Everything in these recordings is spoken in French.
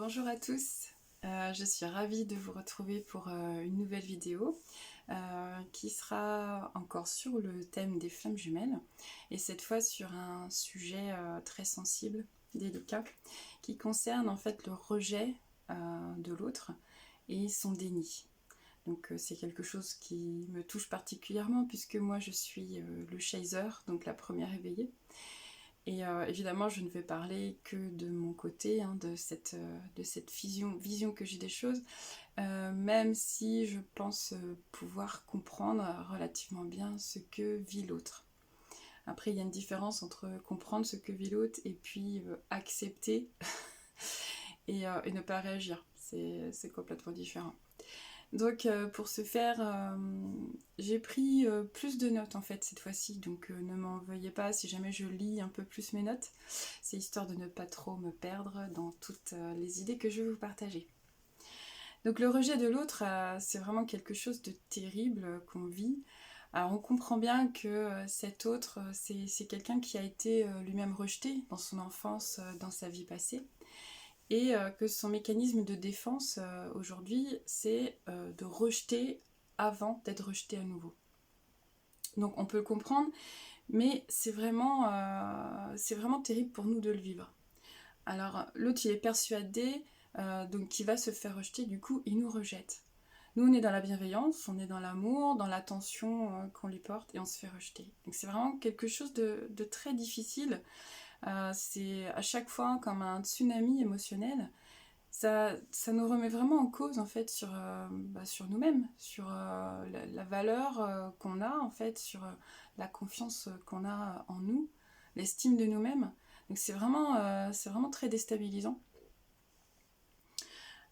Bonjour à tous, je suis ravie de vous retrouver pour une nouvelle vidéo qui sera encore sur le thème des flammes jumelles et cette fois sur un sujet très sensible, délicat, qui concerne en fait le rejet de l'autre et son déni. Donc c'est quelque chose qui me touche particulièrement puisque moi je suis le chaser, donc la première éveillée. Et évidemment, je ne vais parler que de mon côté, hein, de cette vision que j'ai des choses, même si je pense pouvoir comprendre relativement bien ce que vit l'autre. Après, il y a une différence entre comprendre ce que vit l'autre et puis accepter et ne pas réagir. C'est complètement différent. Donc pour ce faire, j'ai pris plus de notes en fait cette fois-ci, donc ne m'en veuillez pas si jamais je lis un peu plus mes notes, c'est histoire de ne pas trop me perdre dans toutes les idées que je vais vous partager. Donc le rejet de l'autre, c'est vraiment quelque chose de terrible qu'on vit. Alors on comprend bien que cet autre, c'est quelqu'un qui a été lui-même rejeté dans son enfance, dans sa vie passée. Et que son mécanisme de défense aujourd'hui, c'est de rejeter avant d'être rejeté à nouveau. Donc on peut le comprendre, mais c'est vraiment terrible pour nous de le vivre. Alors l'autre, il est persuadé donc qu'il va se faire rejeter, du coup il nous rejette. Nous on est dans la bienveillance, on est dans l'amour, dans l'attention qu'on lui porte et on se fait rejeter. Donc c'est vraiment quelque chose de très difficile. C'est à chaque fois comme un tsunami émotionnel. Ça nous remet vraiment en cause en fait sur nous-mêmes, sur la valeur qu'on a en fait, sur la confiance qu'on a en nous, l'estime de nous-mêmes. Donc c'est vraiment très déstabilisant.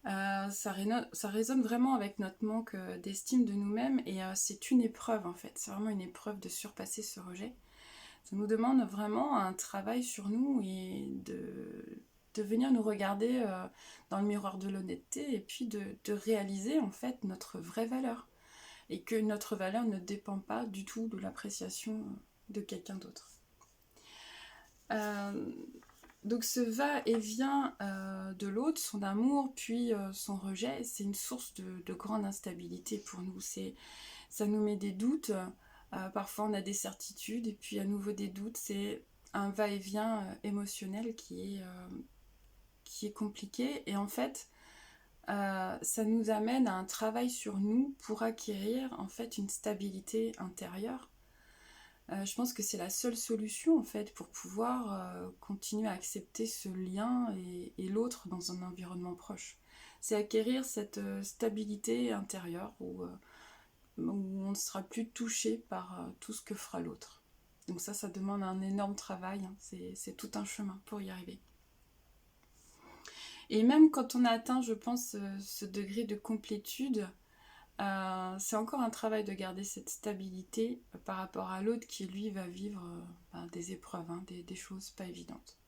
Ça résonne vraiment avec notre manque d'estime de nous-mêmes et c'est une épreuve en fait, c'est vraiment une épreuve de surpasser ce rejet. Ça nous demande vraiment un travail sur nous et de venir nous regarder dans le miroir de l'honnêteté et puis de réaliser en fait notre vraie valeur. Et que notre valeur ne dépend pas du tout de l'appréciation de quelqu'un d'autre. Donc ce va-et-vient de l'autre, son amour, puis son rejet, c'est une source de grande instabilité pour nous. Ça nous met des doutes. Parfois on a des certitudes et puis à nouveau des doutes. C'est un va-et-vient émotionnel qui est compliqué et en fait ça nous amène à un travail sur nous pour acquérir en fait une stabilité intérieure. Je pense que c'est la seule solution en fait pour pouvoir continuer à accepter ce lien et l'autre dans un environnement proche. C'est acquérir cette stabilité intérieure où on ne sera plus touché par tout ce que fera l'autre. Donc ça demande un énorme travail, hein. C'est tout un chemin pour y arriver. Et même quand on a atteint, je pense, ce degré de complétude, c'est encore un travail de garder cette stabilité par rapport à l'autre qui, lui, va vivre des épreuves, hein, des choses pas évidentes.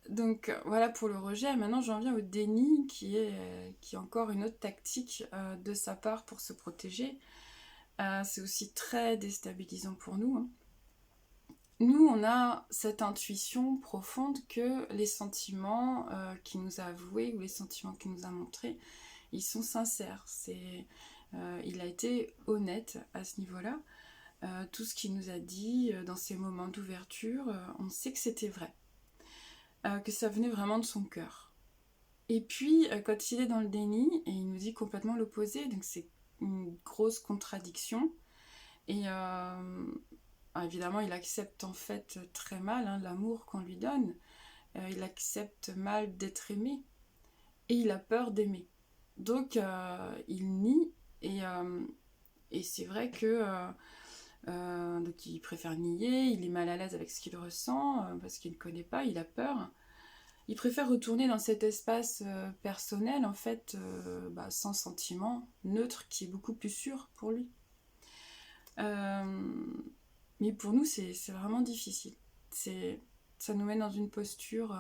Donc voilà pour le rejet. Maintenant j'en viens au déni qui est encore une autre tactique de sa part pour se protéger. C'est aussi très déstabilisant pour nous, hein. Nous, on a cette intuition profonde que les sentiments qu'il nous a avoués ou les sentiments qu'il nous a montrés, ils sont sincères. Il a été honnête à ce niveau-là. Tout ce qu'il nous a dit dans ces moments d'ouverture, on sait que c'était vrai. Que ça venait vraiment de son cœur. Et puis, quand il est dans le déni, et il nous dit complètement l'opposé, donc c'est une grosse contradiction. Et évidemment, il accepte en fait très mal l'amour qu'on lui donne. Il accepte mal d'être aimé. Et il a peur d'aimer. Donc, il nie. Et c'est vrai que donc il préfère nier, il est mal à l'aise avec ce qu'il ressent, parce qu'il ne connaît pas, il a peur. Il préfère retourner dans cet espace personnel, en fait, sans sentiment, neutre, qui est beaucoup plus sûr pour lui. Mais pour nous, c'est vraiment difficile. Ça nous met dans une posture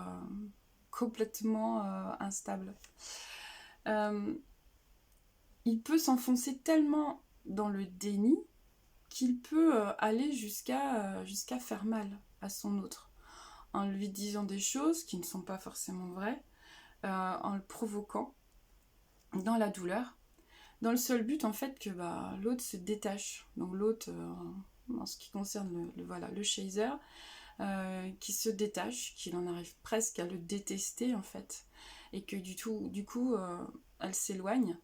complètement instable. Il peut s'enfoncer tellement dans le déni qu'il peut aller jusqu'à faire mal à son autre, en lui disant des choses qui ne sont pas forcément vraies, en le provoquant dans la douleur, dans le seul but en fait que l'autre se détache. Donc l'autre, en ce qui concerne le chaser, qui se détache, qu'il en arrive presque à le détester en fait, et que du coup elle s'éloigne,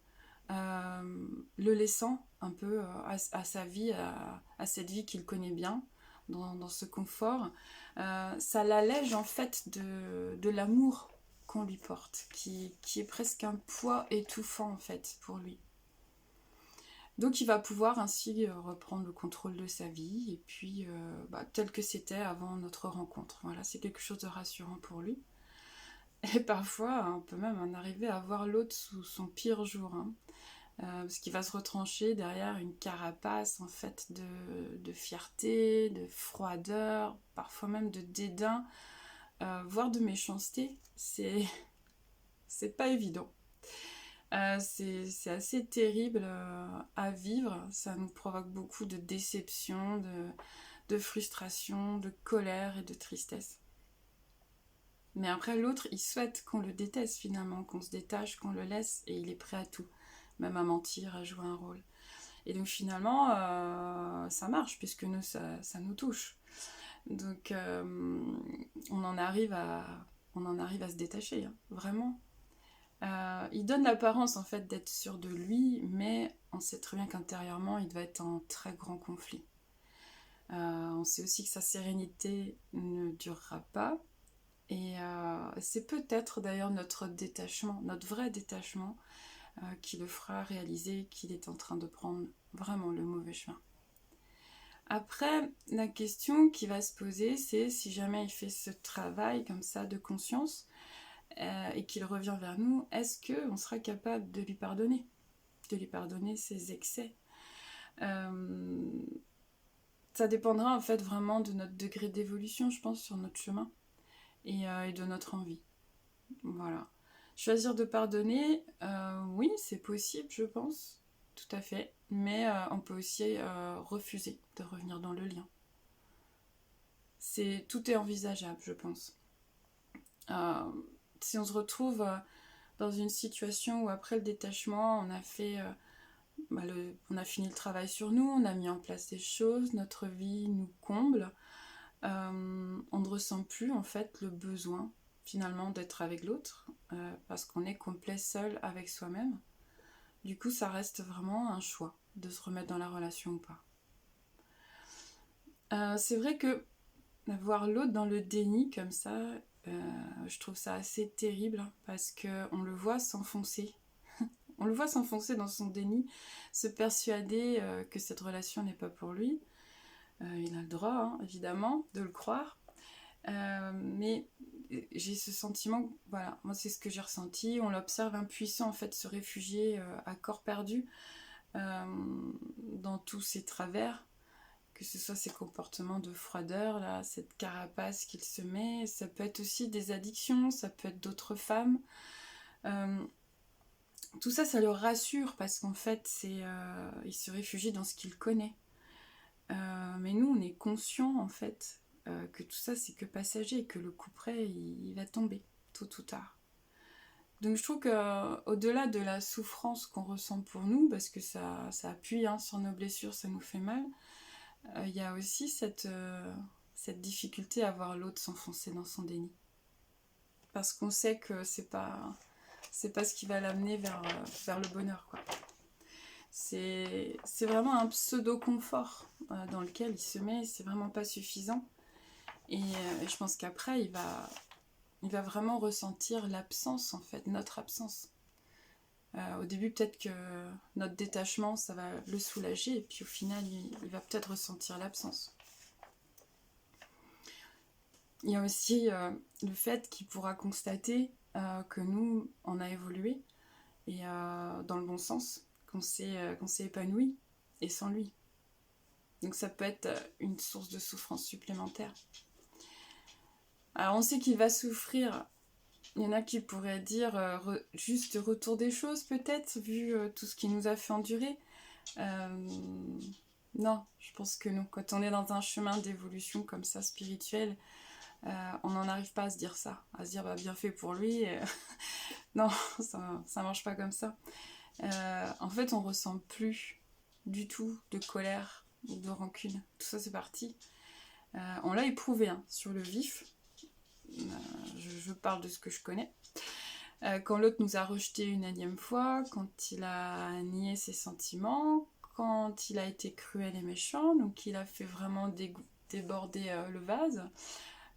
le laissant un peu à sa vie, à cette vie qu'il connaît bien, dans ce confort. Ça l'allège en fait de l'amour qu'on lui porte, qui est presque un poids étouffant en fait pour lui. Donc il va pouvoir ainsi reprendre le contrôle de sa vie, et puis tel que c'était avant notre rencontre. Voilà, c'est quelque chose de rassurant pour lui. Et parfois, on peut même en arriver à voir l'autre sous son pire jour, hein. Parce qu'il va se retrancher derrière une carapace en fait de fierté, de froideur, parfois même de dédain, voire de méchanceté. C'est pas évident. C'est assez terrible à vivre. Ça nous provoque beaucoup de déception, de frustration, de colère et de tristesse. Mais après, l'autre, il souhaite qu'on le déteste finalement, qu'on se détache, qu'on le laisse, et il est prêt à tout, même à mentir, à jouer un rôle. Et donc finalement, ça marche, puisque nous, ça nous touche. Donc on en arrive à se détacher, hein, vraiment. Il donne l'apparence en fait d'être sûr de lui, mais on sait très bien qu'intérieurement il doit être en très grand conflit. On sait aussi que sa sérénité ne durera pas, et c'est peut-être d'ailleurs notre détachement, notre vrai détachement, qui le fera réaliser qu'il est en train de prendre vraiment le mauvais chemin. Après, la question qui va se poser, c'est si jamais il fait ce travail comme ça de conscience, et qu'il revient vers nous, est-ce qu'on sera capable de lui pardonner ses excès? Ça dépendra en fait vraiment de notre degré d'évolution, je pense, sur notre chemin, et de notre envie. Voilà. Choisir de pardonner, oui, c'est possible, je pense, tout à fait, mais on peut aussi refuser de revenir dans le lien. Tout est envisageable, je pense. Si on se retrouve dans une situation où après le détachement, on a fait, on a fini le travail sur nous, on a mis en place des choses, notre vie nous comble, on ne ressent plus en fait le besoin finalement d'être avec l'autre, parce qu'on est complet seul avec soi-même. Du coup, ça reste vraiment un choix de se remettre dans la relation ou pas. C'est vrai que voir l'autre dans le déni comme ça, je trouve ça assez terrible, parce qu'on le voit s'enfoncer. On le voit s'enfoncer dans son déni, se persuader que cette relation n'est pas pour lui. Il a le droit, hein, évidemment, de le croire. Mais j'ai ce sentiment, voilà, moi c'est ce que j'ai ressenti. On l'observe impuissant en fait se réfugier à corps perdu dans tous ses travers, que ce soit ses comportements de froideur, là, cette carapace qu'il se met. Ça peut être aussi des addictions, ça peut être d'autres femmes. Tout ça, ça le rassure, parce qu'en fait, il se réfugie dans ce qu'il connaît. Mais nous, on est conscient en fait que tout ça, c'est que passager, et que le coup près, il va tomber tôt ou tard. Donc je trouve qu'au-delà de la souffrance qu'on ressent pour nous, parce que ça appuie sur nos blessures, ça nous fait mal, il y a aussi cette difficulté à voir l'autre s'enfoncer dans son déni. Parce qu'on sait que c'est pas ce qui va l'amener vers le bonheur, quoi. C'est vraiment un pseudo-confort dans lequel il se met, c'est vraiment pas suffisant. Et je pense qu'après, il va vraiment ressentir l'absence, en fait, notre absence. Au début, peut-être que notre détachement, ça va le soulager, et puis au final, il va peut-être ressentir l'absence. Il y a aussi le fait qu'il pourra constater que nous, on a évolué, et dans le bon sens, qu'on s'est épanoui, et sans lui. Donc ça peut être une source de souffrance supplémentaire. Alors on sait qu'il va souffrir. Il y en a qui pourraient dire juste retour des choses peut-être, vu tout ce qu'il nous a fait endurer. Non, je pense que non. Quand on est dans un chemin d'évolution comme ça, spirituel, on n'en arrive pas à se dire ça. À se dire bien fait pour lui. Non, ça marche pas comme ça. En fait, on ressent plus du tout de colère ou de rancune. Tout ça, c'est parti. On l'a éprouvé hein, sur le vif. Je parle de ce que je connais. Quand l'autre nous a rejeté une énième fois, quand il a nié ses sentiments, quand il a été cruel et méchant, donc il a fait vraiment déborder le vase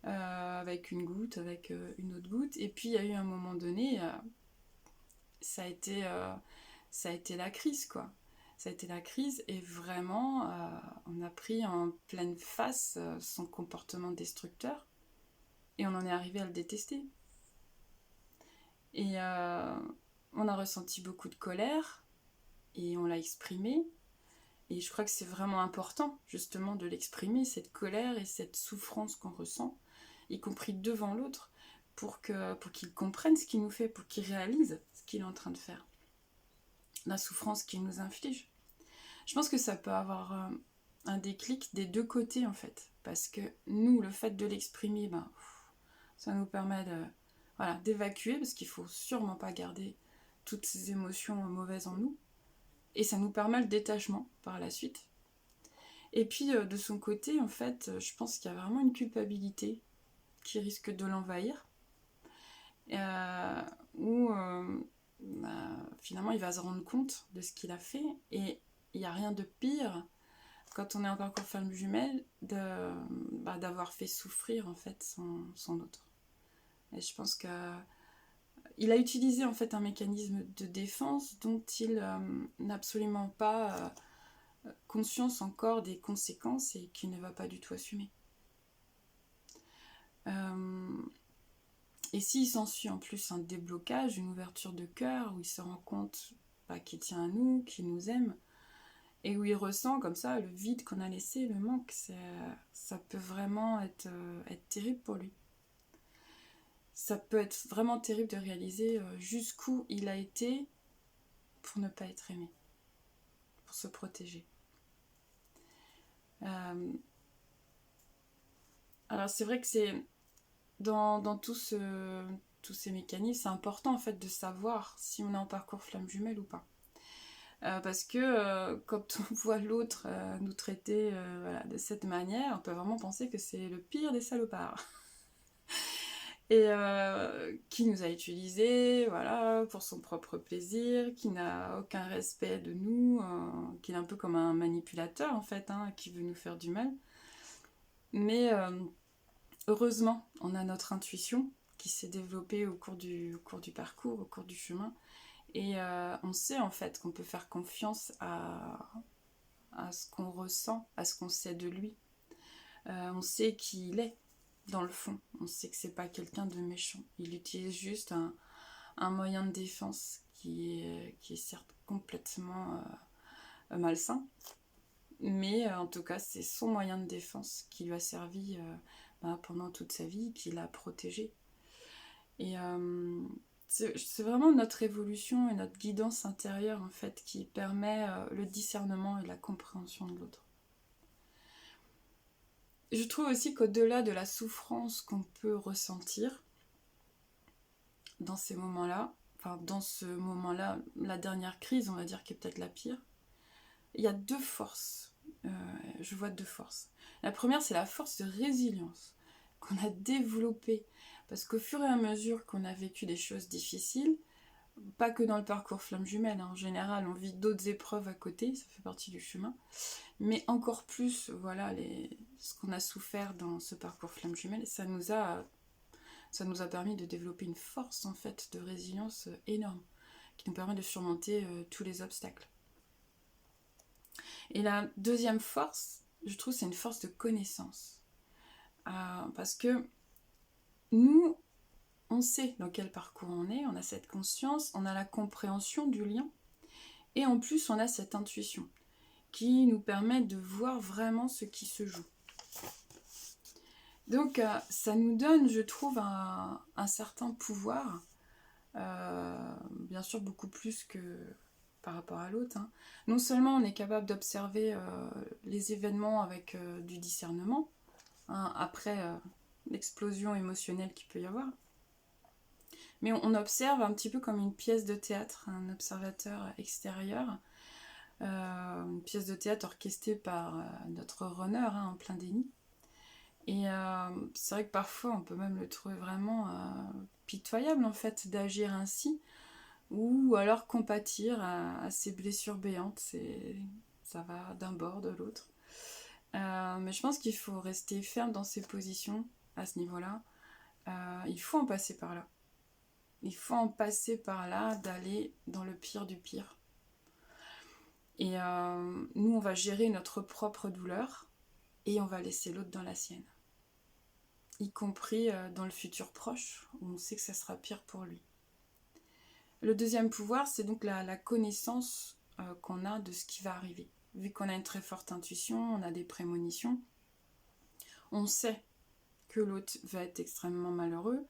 avec une goutte, avec une autre goutte. Et puis il y a eu un moment donné, ça a été la crise quoi. Ça a été la crise et vraiment on a pris en pleine face son comportement destructeur et on en est arrivé à le détester. Et on a ressenti beaucoup de colère et on l'a exprimé. Et je crois que c'est vraiment important justement de l'exprimer, cette colère et cette souffrance qu'on ressent, y compris devant l'autre, pour qu'il comprenne ce qu'il nous fait, pour qu'il réalise ce qu'il est en train de faire, la souffrance qu'il nous inflige. Je pense que ça peut avoir un déclic des deux côtés en fait, parce que nous, le fait de l'exprimer, ça nous permet d'évacuer, parce qu'il ne faut sûrement pas garder toutes ces émotions mauvaises en nous, et ça nous permet le détachement par la suite. Et puis de son côté, en fait, je pense qu'il y a vraiment une culpabilité qui risque de l'envahir, où finalement il va se rendre compte de ce qu'il a fait, et il n'y a rien de pire quand on est en parcours flamme jumelle d'avoir fait souffrir en fait son autre. Et je pense qu'il a utilisé en fait un mécanisme de défense dont il n'a absolument pas conscience encore des conséquences et qu'il ne va pas du tout assumer. Et s'il s'ensuit en plus un déblocage, une ouverture de cœur, où il se rend compte qu'il tient à nous, qu'il nous aime, et où il ressent comme ça le vide qu'on a laissé, le manque, ça peut vraiment être terrible pour lui. Ça peut être vraiment terrible de réaliser jusqu'où il a été pour ne pas être aimé, pour se protéger. Alors c'est vrai que c'est dans tous ces mécanismes, c'est important en fait de savoir si on est en parcours flamme jumelle ou pas. Parce que quand on voit l'autre nous traiter de cette manière, on peut vraiment penser que c'est le pire des salopards. Et qui nous a utilisés pour son propre plaisir, qui n'a aucun respect de nous, qui est un peu comme un manipulateur en fait, qui veut nous faire du mal. Mais heureusement, on a notre intuition qui s'est développée au cours du parcours, au cours du chemin. Et on sait en fait qu'on peut faire confiance à ce qu'on ressent, à ce qu'on sait de lui. On sait qui il est, dans le fond. On sait que c'est pas quelqu'un de méchant. Il utilise juste un moyen de défense qui est certes complètement malsain, mais en tout cas c'est son moyen de défense qui lui a servi pendant toute sa vie, qui l'a protégé. Et c'est vraiment notre évolution et notre guidance intérieure en fait qui permet le discernement et la compréhension de l'autre. Je trouve aussi qu'au-delà de la souffrance qu'on peut ressentir dans ces moments-là, dans ce moment-là, la dernière crise, on va dire, qui est peut-être la pire, il y a deux forces. Je vois deux forces. La première, c'est la force de résilience qu'on a développée. Parce qu'au fur et à mesure qu'on a vécu des choses difficiles, pas que dans le parcours flamme jumelle, en général, on vit d'autres épreuves à côté, ça fait partie du chemin. Mais encore plus, ce qu'on a souffert dans ce parcours flamme jumelle, ça nous a permis de développer une force en fait de résilience énorme, qui nous permet de surmonter tous les obstacles. Et la deuxième force, je trouve, c'est une force de connaissance. Parce que nous, on sait dans quel parcours on a cette conscience, on a la compréhension du lien, et en plus on a cette intuition qui nous permet de voir vraiment ce qui se joue. Donc ça nous donne, je trouve, un certain pouvoir, bien sûr beaucoup plus que par rapport à l'autre. Non seulement on est capable d'observer les événements avec du discernement, après l'explosion émotionnelle qu'il peut y avoir, Mais on observe un petit peu comme une pièce de théâtre, un observateur extérieur. Une pièce de théâtre orchestrée par notre runner en plein déni. Et c'est vrai que parfois on peut même le trouver vraiment pitoyable en fait d'agir ainsi, ou alors compatir à ces blessures béantes, ça va d'un bord, de l'autre. Mais je pense qu'il faut rester ferme dans ses positions à ce niveau-là. Il faut en passer par là. Il faut en passer par là, d'aller dans le pire du pire. Et nous, on va gérer notre propre douleur et on va laisser l'autre dans la sienne. Y compris dans le futur proche, où on sait que ça sera pire pour lui. Le deuxième pouvoir, c'est donc la connaissance qu'on a de ce qui va arriver. Vu qu'on a une très forte intuition, on a des prémonitions, on sait que l'autre va être extrêmement malheureux,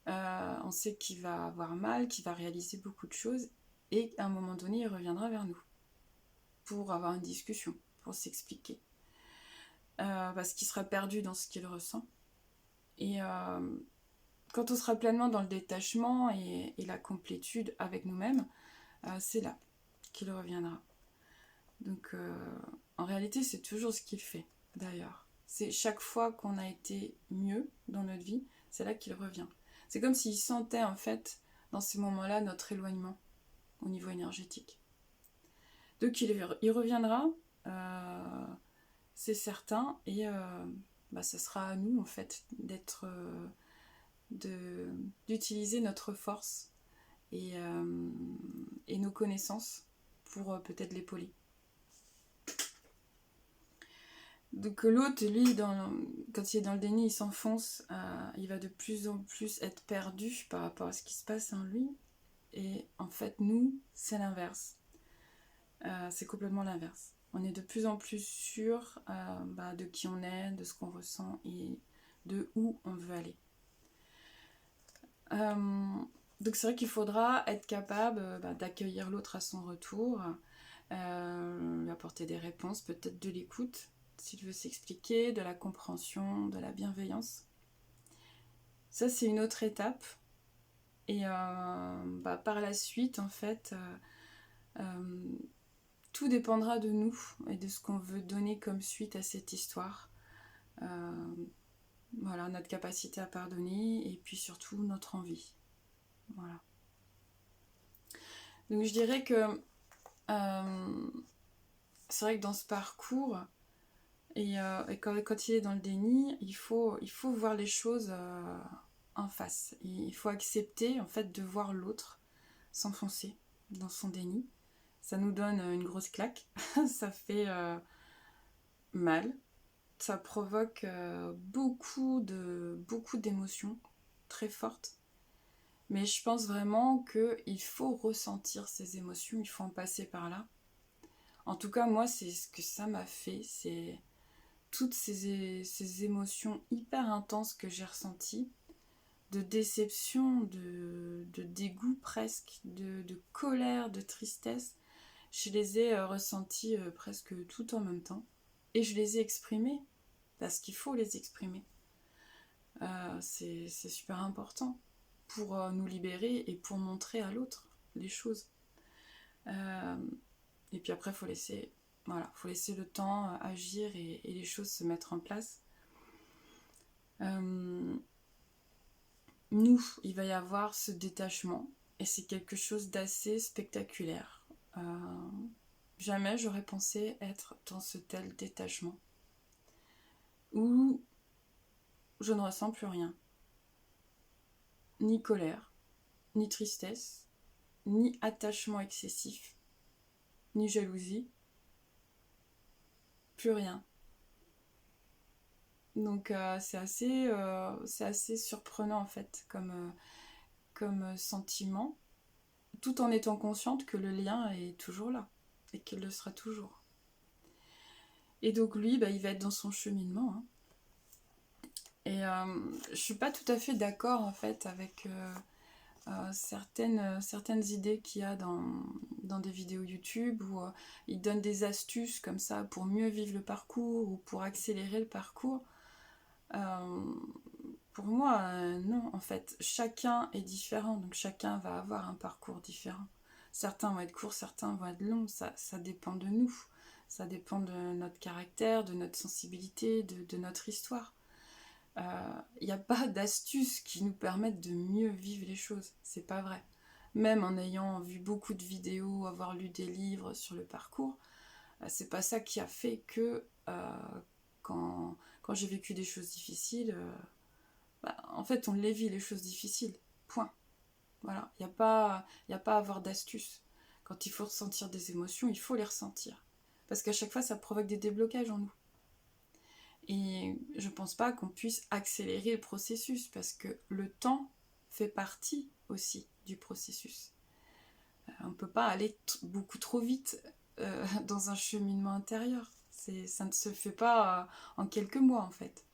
on sait qu'il va avoir mal, qu'il va réaliser beaucoup de choses, et à un moment donné, il reviendra vers nous pour avoir une discussion, pour s'expliquer. Parce qu'il sera perdu dans ce qu'il ressent. Et quand on sera pleinement dans le détachement et la complétude avec nous-mêmes, c'est là qu'il reviendra. Donc en réalité, c'est toujours ce qu'il fait, d'ailleurs. C'est chaque fois qu'on a été mieux dans notre vie, c'est là qu'il revient. C'est comme s'il sentait en fait, dans ces moments-là, notre éloignement au niveau énergétique. Donc il reviendra, c'est certain, et ça sera à nous en fait d'utiliser notre force et nos connaissances pour peut-être l'épauler. Donc l'autre, lui, quand il est dans le déni, il s'enfonce, il va de plus en plus être perdu par rapport à ce qui se passe en lui. Et en fait, nous, c'est l'inverse. C'est complètement l'inverse. On est de plus en plus sûr de qui on est, de ce qu'on ressent et de où on veut aller. Donc c'est vrai qu'il faudra être capable d'accueillir l'autre à son retour, lui apporter des réponses, peut-être de l'écoute, s'il veut s'expliquer, de la compréhension, de la bienveillance. Ça, c'est une autre étape. Et par la suite, en fait, tout dépendra de nous et de ce qu'on veut donner comme suite à cette histoire. Voilà, notre capacité à pardonner et puis surtout notre envie. Voilà. Donc je dirais que c'est vrai que dans ce parcours, et quand il est dans le déni, il faut voir les choses en face. Il faut accepter en fait de voir l'autre s'enfoncer dans son déni. Ça nous donne une grosse claque, ça fait mal, ça provoque beaucoup d'émotions très fortes. Mais je pense vraiment qu'il faut ressentir ces émotions, il faut en passer par là. En tout cas, moi, c'est ce que ça m'a fait, c'est toutes ces émotions hyper intenses que j'ai ressenties, de déception, de dégoût presque, de colère, de tristesse. Je les ai ressenties presque tout en même temps. Et je les ai exprimées, parce qu'il faut les exprimer. C'est super important pour nous libérer et pour montrer à l'autre les choses. Et puis après, il faut laisser le temps agir et les choses se mettre en place. Nous, il va y avoir ce détachement et c'est quelque chose d'assez spectaculaire. Jamais j'aurais pensé être dans ce tel détachement où je ne ressens plus rien. Ni colère, ni tristesse, ni attachement excessif, ni jalousie. Plus rien. Donc c'est assez surprenant en fait comme sentiment, tout en étant consciente que le lien est toujours là et qu'il le sera toujours. Et donc lui, il va être dans son cheminement. Et je suis pas tout à fait d'accord en fait avec certaines idées qu'il y a dans des vidéos YouTube où ils donnent des astuces comme ça pour mieux vivre le parcours ou pour accélérer le parcours. Pour moi, non, en fait, chacun est différent, donc chacun va avoir un parcours différent. Certains vont être courts, certains vont être longs, ça dépend de nous, ça dépend de notre caractère, de notre sensibilité, de notre histoire. Il n'y a pas d'astuces qui nous permettent de mieux vivre les choses, c'est pas vrai. Même en ayant vu beaucoup de vidéos, avoir lu des livres sur le parcours, c'est pas ça qui a fait que quand j'ai vécu des choses difficiles, en fait on les vit les choses difficiles, point. Voilà, il n'y a pas à avoir d'astuces. Quand il faut ressentir des émotions, il faut les ressentir. Parce qu'à chaque fois, ça provoque des déblocages en nous. Et je pense pas qu'on puisse accélérer le processus, parce que le temps fait partie aussi du processus. On ne peut pas aller beaucoup trop vite dans un cheminement intérieur. Ça ne se fait pas en quelques mois, en fait.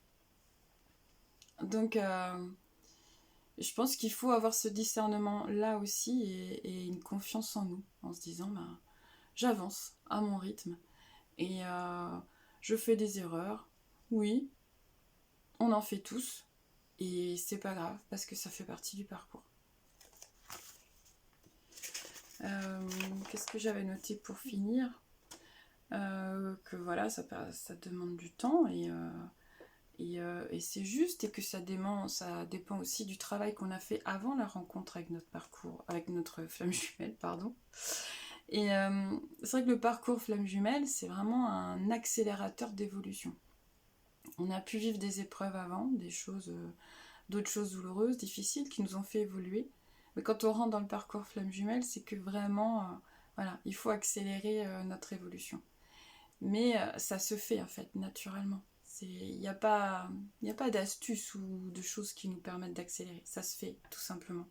Donc, je pense qu'il faut avoir ce discernement-là aussi et une confiance en nous, en se disant, j'avance à mon rythme et je fais des erreurs. Oui, on en fait tous et c'est pas grave parce que ça fait partie du parcours. Qu'est-ce que j'avais noté pour finir? Que voilà, ça demande du temps et c'est juste, et que ça dépend aussi du travail qu'on a fait avant la rencontre avec notre parcours, avec notre flamme jumelle, pardon. Et c'est vrai que le parcours flamme jumelle, c'est vraiment un accélérateur d'évolution. On a pu vivre des épreuves avant, d'autres choses douloureuses, difficiles, qui nous ont fait évoluer. Mais quand on rentre dans le parcours flamme jumelle, c'est que vraiment, voilà, il faut accélérer notre évolution. Mais ça se fait en fait naturellement. Il n'y a pas d'astuces ou de choses qui nous permettent d'accélérer. Ça se fait tout simplement.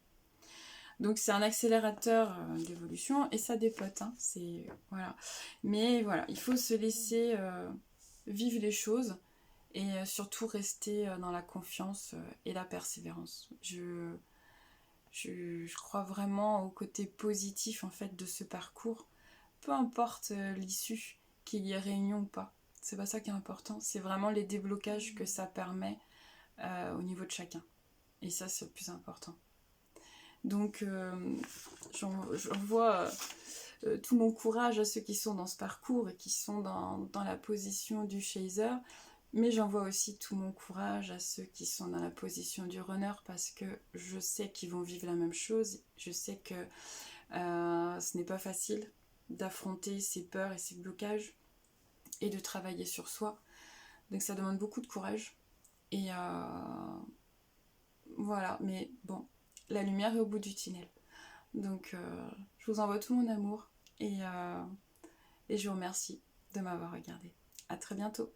Donc c'est un accélérateur d'évolution et ça dépote. Hein, voilà. Mais voilà, il faut se laisser vivre les choses et surtout rester dans la confiance et la persévérance. Je crois vraiment au côté positif en fait de ce parcours. Peu importe l'issue, qu'il y ait réunion ou pas. C'est pas ça qui est important, c'est vraiment les déblocages que ça permet au niveau de chacun. Et ça, c'est le plus important. Donc, j'envoie tout mon courage à ceux qui sont dans ce parcours et qui sont dans la position du chaser, mais j'envoie aussi tout mon courage à ceux qui sont dans la position du runner, parce que je sais qu'ils vont vivre la même chose. Je sais que ce n'est pas facile d'affronter ces peurs et ces blocages et de travailler sur soi. Donc ça demande beaucoup de courage. Et voilà, mais bon, la lumière est au bout du tunnel. Donc je vous envoie tout mon amour et je vous remercie de m'avoir regardé. À très bientôt.